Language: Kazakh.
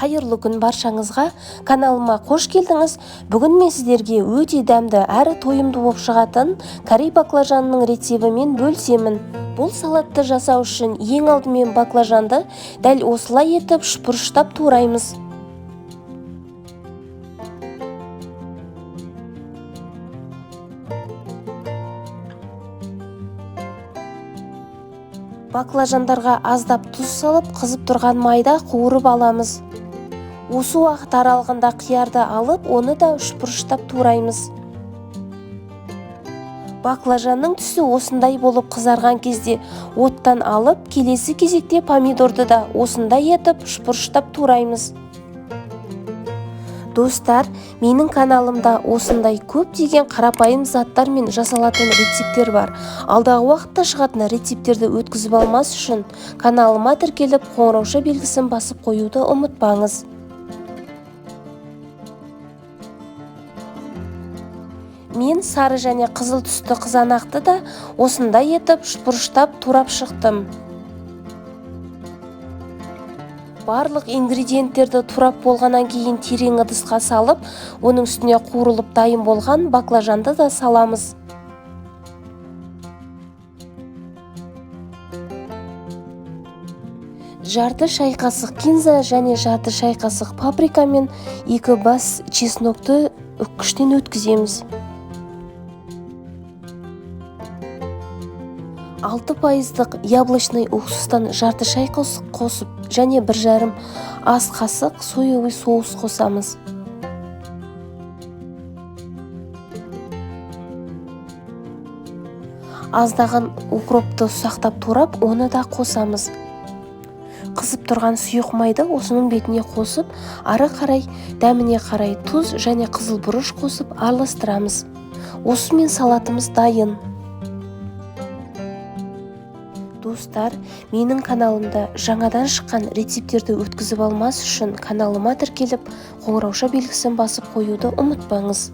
Қайырлы күн баршаңызға, каналыма қош келдіңіз. Бүгін мен сіздерге өте дәмді әрі тойымды болып шығатын корей баклажанының рецебімен бөлісемін. Бұл салатты жасау үшін ең алдымен баклажанды дәл осылай етіп шұпырыштап тураймыз. Баклажандарға аздап тұз салып, қызып тұрған майда қуырып аламыз. Осы уақыт аралығында қиярды алып, оны да шұпырыштап тураймыз. Баклажанның түсі осындай болып қызарған кезде оттан алып, келесі кезекте помидорды да осындай етіп шұпырыштап тураймыз. Достар, менің каналымда осындай көптеген қарапайым заттармен жасалатын рецептер бар. Алдағы уақытта шығатын рецептерді өткізіп алмас үшін каналыма тіркеліп, қоңырауша белгісін басып қоюды ұмытпаңыз. Мен сары және қызыл түсті қызанақты да осындай етіп шұпырыштап турап шықтым. Барлық ингредиенттерді турап болғаннан кейін терең ыдысқа салып, оның үстіне қуырылып дайын болған баклажанды да саламыз. Жарты шай қасық кинза және жарты шай қасық паприка мен 2 бас чеснокты үккіштен өткіземіз. 6% яблочный уксустан жарты шай қосып және 1,5 ас қасық соевый соус қосамыз. Аздаған укропты ұсақтап турап, оны да қосамыз. Қызып тұрған сұйық майды осының бетіне қосып, ары қарай дәміне қарай тұз және қызыл бұрыш қосып араластырамыз. Осымен салатымыз дайын. Достар, менің каналымда жаңадан шыққан рецептерді өткізіп алмас үшін каналыма тіркеліп, қоңырауша белгісін басып қоюды ұмытпаңыз.